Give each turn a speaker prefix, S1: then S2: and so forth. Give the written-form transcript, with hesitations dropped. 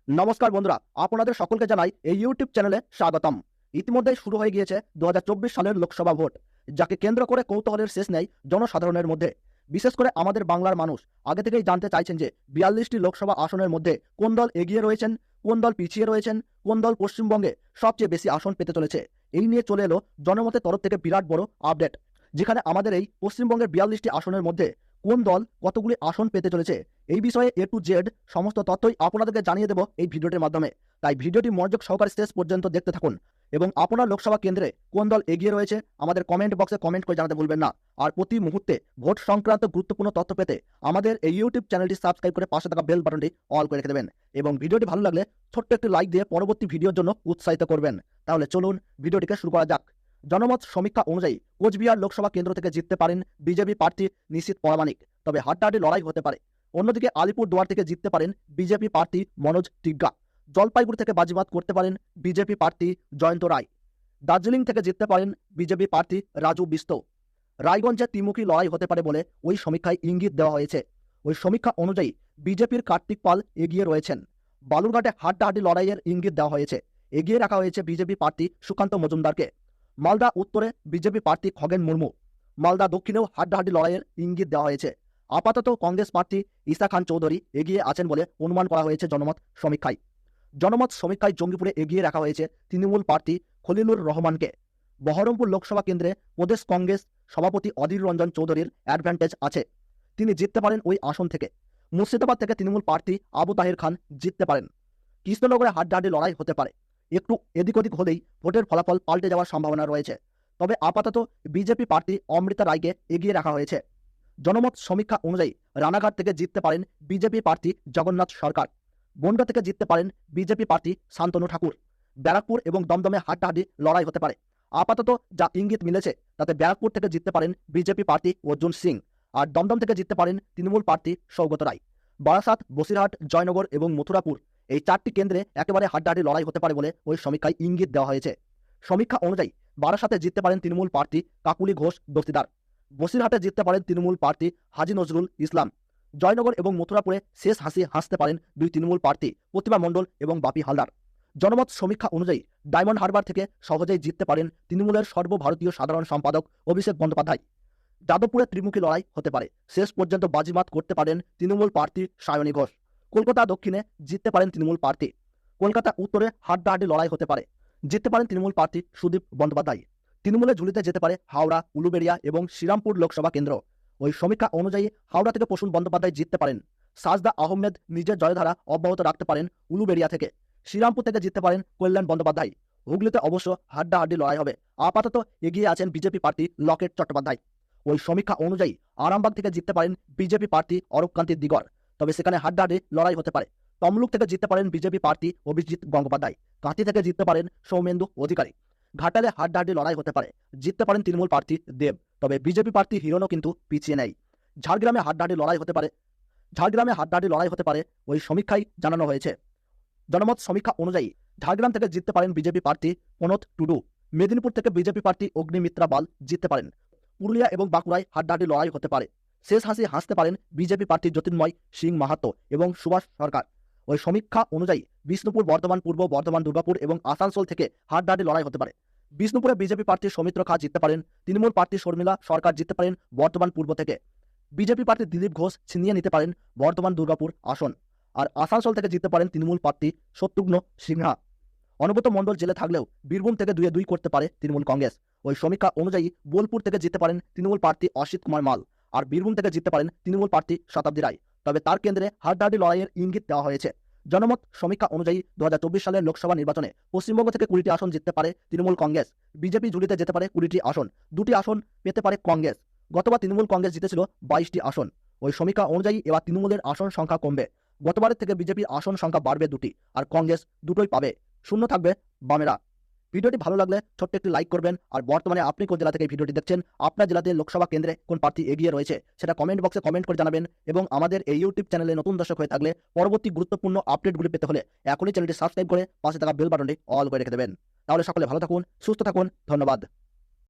S1: নমস্কার বন্ধুরা, আপনাদের সকলকে জানাই এই ইউটিউব চ্যানেলে স্বাগতম। ইতিমধ্যেই শুরু হয়ে গিয়েছে 2024 সালের লোকসভা ভোট, যাকে কেন্দ্র করে কৌতূহলের শেষ নেই জনসাধারণের মধ্যে। বিশেষ করে আমাদের বাংলার মানুষ আগে থেকেই জানতে চাইছেন যে 42টি লোকসভা আসনের মধ্যে কোন দল এগিয়ে রয়েছেন, কোন দল পিছিয়ে রয়েছেন, কোন দল পশ্চিমবঙ্গে সবচেয়ে বেশি আসন পেতে চলেছে। এই নিয়ে চলে এলো জনমতের তরফ থেকে বিরাট বড় আপডেট, যেখানে আমাদের এই পশ্চিমবঙ্গের 42টি আসনের মধ্যে কোন দল কতগুলি আসন পেতে চলেছে এই বিষয়ে A to Z সমস্ত তথ্যই আপনাদেরকে জানিয়ে দেব এই ভিডিওটির মাধ্যমে। তাই ভিডিওটি মনোযোগ সহকারে শেষ পর্যন্ত দেখতে থাকুন এবং আপনার লোকসভা কেন্দ্রে কোন দল এগিয়ে রয়েছে আমাদের কমেন্ট বক্সে কমেন্ট করে জানাতে ভুলবেন না। আর প্রতি মুহূর্তে ভোট সংক্রান্ত গুরুত্বপূর্ণ তথ্য পেতে আমাদের এই ইউটিউব চ্যানেলটি সাবস্ক্রাইব করে পাশে থাকা বেল বাটনটি অল করে রেখে দেবেন এবং ভিডিওটি ভালো লাগলে ছোট্ট একটি লাইক দিয়ে পরবর্তী ভিডিওর জন্য উৎসাহিত করবেন। তাহলে চলুন ভিডিওটিকে শুরু করা যাক। জনমত সমীক্ষা অনুযায়ী কোচবিহার লোকসভা কেন্দ্র থেকে জিততে পারেন বিজেপি প্রার্থী নিশীথ পরামানিক, তবে হাড্ডাহাড্ডি লড়াই হতে পারে। অন্যদিকে আলিপুরদুয়ার থেকে জিততে পারেন বিজেপি প্রার্থী মনোজ টিগ্গা। জলপাইগুড়ি থেকে বাজিমাত করতে পারেন বিজেপি প্রার্থী জয়ন্ত রায়। দার্জিলিং থেকে জিততে পারেন বিজেপি প্রার্থী রাজু বিস্ত। রায়গঞ্জে ত্রিমুখী লড়াই হতে পারে বলে ওই সমীক্ষায় ইঙ্গিত দেওয়া হয়েছে। ওই সমীক্ষা অনুযায়ী বিজেপির কার্তিক পাল এগিয়ে রয়েছেন। বালুরঘাটে হাড্ডাহাড্ডি লড়াইয়ের ইঙ্গিত দেওয়া হয়েছে, এগিয়ে রাখা হয়েছে বিজেপি প্রার্থী সুকান্ত মজুমদারকে। মালদা উত্তরে বিজেপি প্রার্থী খগেন মুর্মু। মালদা দক্ষিণেও হাড্ডাহাড্ডি লড়াইয়ের ইঙ্গিত দেওয়া হয়েছে। আপাতত কংগ্রেস প্রার্থী ঈসা খান চৌধুরী এগিয়ে আছেন বলে অনুমান করা হয়েছে জনমত সমীক্ষায়। জনমত সমীক্ষায় জঙ্গিপুরে এগিয়ে রাখা হয়েছে তৃণমূল প্রার্থী খলিলুর রহমানকে। বহরমপুর লোকসভা কেন্দ্রে প্রদেশ কংগ্রেস সভাপতি অধীর রঞ্জন চৌধুরীর অ্যাডভান্টেজ আছে, তিনি জিততে পারেন ওই আসন থেকে। মুর্শিদাবাদ থেকে তৃণমূল প্রার্থী আবু তাহির খান জিততে পারেন। কৃষ্ণনগরে হাড্ডাহাড্ডি লড়াই হতে পারে, একটু এদিক ওদিক হলেই ভোটের ফলাফল পাল্টে যাওয়ার সম্ভাবনা রয়েছে। তবে আপাতত বিজেপি প্রার্থী অমৃতা রায়কে এগিয়ে রাখা হয়েছে। জনমত সমীক্ষা অনুযায়ী রানাঘাট থেকে জিততে পারেন বিজেপি প্রার্থী জগন্নাথ সরকার। বনগাঁ থেকে জিততে পারেন বিজেপি প্রার্থী শান্তনু ঠাকুর। ব্যারাকপুর এবং দমদমে হাড্ডাহাড্ডি লড়াই হতে পারে। আপাতত যা ইঙ্গিত মিলেছে তাতে ব্যারাকপুর থেকে জিততে পারেন বিজেপি প্রার্থী অর্জুন সিং, আর দমদম থেকে জিততে পারেন তৃণমূল প্রার্থী সৌগত রায়। বারাসাত, বসিরহাট, জয়নগর এবং মথুরাপুর এই 4টি কেন্দ্রে একেবারে হাড্ডাহাড্ডি লড়াই হতে পারে বলে ওই সমীক্ষায় ইঙ্গিত দেওয়া হয়েছে। সমীক্ষা অনুযায়ী বারাসাতে জিততে পারেন তৃণমূল প্রার্থী কাকুলি ঘোষ দস্তিদার। বসিরহাটে জিততে পারেন তৃণমূল প্রার্থী হাজি নজরুল ইসলাম। জয়নগর এবং মথুরাপুরে শেষ হাসি হাসতে পারেন দুই তৃণমূল প্রার্থী প্রতিমা মণ্ডল এবং বাপি হালদার। জনমত সমীক্ষা অনুযায়ী ডায়মন্ড হারবার থেকে সহজেই জিততে পারেন তৃণমূলের সর্বভারতীয় সাধারণ সম্পাদক অভিষেক বন্দ্যোপাধ্যায়। যাদবপুরে ত্রিমুখী লড়াই হতে পারে, শেষ পর্যন্ত বাজিমাত করতে পারেন তৃণমূল প্রার্থী সায়নী ঘোষ। কলকাতা দক্ষিণে জিততে পারেন তৃণমূল প্রার্থী। কলকাতা উত্তরে হাড্ডাহাড্ডি লড়াই হতে পারে, জিততে পারেন তৃণমূল প্রার্থী সুদীপ বন্দ্যোপাধ্যায়। তৃণমূলের ঝুলিতে যেতে পারে হাওড়া, উলুবেড়িয়া এবং শ্রীরামপুর লোকসভা কেন্দ্র। ওই সমীক্ষা অনুযায়ী হাওড়া থেকে প্রসূন বন্দ্যোপাধ্যায় জিততে পারেন। সাজদা আহমেদ নিজের জয়ধারা অব্যাহত রাখতে পারেন উলুবেড়িয়া থেকে। শ্রীরামপুর থেকে জিততে পারেন কল্যাণ বন্দ্যোপাধ্যায়। হুগলিতে অবশ্য হাড্ডাহাড্ডি লড়াই হবে, আপাতত এগিয়ে আছেন বিজেপি প্রার্থী লকেট চট্টোপাধ্যায়। ওই সমীক্ষা অনুযায়ী আরামবাগ থেকে জিততে পারেন বিজেপি প্রার্থী অরূপকান্তি দিগর, তবে সেখানে হাড্ডাহাড্ডি লড়াই হতে পারে। তমলুক থেকে জিততে পারেন বিজেপি প্রার্থী অভিজিৎ গঙ্গোপাধ্যায়। কাঁথি থেকে জিততে পারেন সৌমেন্দু অধিকারী। ঘাটালে হাড্ডাহাড্ডি লড়াই হতে পারে, জিততে পারেন তৃণমূল প্রার্থী দেব, তবে বিজেপি প্রার্থী হিরণও কিন্তু পিছিয়ে নেই। ঝাড়গ্রামে হাড্ডাহাড্ডি লড়াই হতে পারে ওই সমীক্ষায় জানানো হয়েছে। জনমত সমীক্ষা অনুযায়ী ঝাড়গ্রাম থেকে জিততে পারেন বিজেপি প্রার্থী প্রণত টুডু। মেদিনীপুর থেকে বিজেপি প্রার্থী অগ্নিমিত্রা বাল জিততে পারেন। পুরুলিয়া এবং বাঁকুড়ায় হাড্ডাহাড্ডি লড়াই হতে পারে, শেষ হাসি হাসতে পারেন বিজেপি প্রার্থী জ্যোতির্ময় সিং মাহাতো এবং সুভাষ সরকার। ওই সমীক্ষা অনুযায়ী বিষ্ণুপুর, বর্ধমান পূর্ব, বর্ধমান, দুর্গাপুর এবং আসানসোল থেকে হাড্ডাহাড্ডি লড়াই হতে পারে। বিষ্ণুপুরে বিজেপি প্রার্থী সৌমিত্র খা জিততে পারেন। তৃণমূল প্রার্থী শর্মিলা সরকার জিততে পারেন বর্ধমান পূর্ব থেকে। বিজেপি প্রার্থী দিলীপ ঘোষ ছিনিয়ে নিতে পারেন বর্ধমান দুর্গাপুর আসন, আর আসানসোল থেকে জিততে পারেন তৃণমূল প্রার্থী শত্রুঘ্ন সিনহা। অনুব্রত মণ্ডল জেলে থাকলেও বীরভূম থেকে 2-2 করতে পারে তৃণমূল কংগ্রেস। ওই সমীক্ষা অনুযায়ী বোলপুর থেকে জিততে পারেন তৃণমূল প্রার্থী অসিত কুমার মাল, আর বীরভূম থেকে জিততে পারেন তৃণমূল প্রার্থী শতাব্দী রায়, তবে তার কেন্দ্রে হাড্ডাহাড্ডি লড়াইয়ের ইঙ্গিত দেওয়া হয়েছে। জনমত সমীক্ষা অনুযায়ী 2024 সালের লোকসভা নির্বাচনে পশ্চিমবঙ্গ থেকে 20টি আসন জিততে পারে তৃণমূল কংগ্রেস। বিজেপি ঝুলিতে যেতে পারে 20টি আসন, 2টি আসন পেতে পারে কংগ্রেস। গতবার তৃণমূল কংগ্রেস জিতেছিল 22টি আসন। ওই সমীক্ষা অনুযায়ী এবার তৃণমূলের আসন সংখ্যা কমবে। গতবারের থেকে বিজেপির আসন সংখ্যা বাড়বে 2টি, আর কংগ্রেস 2টোই পাবে, শূন্য থাকবে বামেরা। ভিডিওটি ভালো লাগলে ছোট্ট একটি লাইক করবেন, আর বর্তমানে আপনি কোন জেলা থেকে ভিডিওটি দেখছেন, আপনার জেলাতে লোকসভা কেন্দ্রে কোন প্রার্থী এগিয়ে রয়েছে সেটা কমেন্ট বক্সে কমেন্ট করে জানাবেন। এবং আমাদের এই ইউটিউব চ্যানেলে নতুন দর্শক হয়ে থাকলে পরবর্তী গুরুত্বপূর্ণ আপডেটগুলি পেতে হলে এখনই চ্যানেলটি সাবস্ক্রাইব করে পাশে থাকা বেল বাটনটি অল করে রেখে দেবেন। তাহলে সকলে ভালো থাকুন, সুস্থ থাকুন, ধন্যবাদ।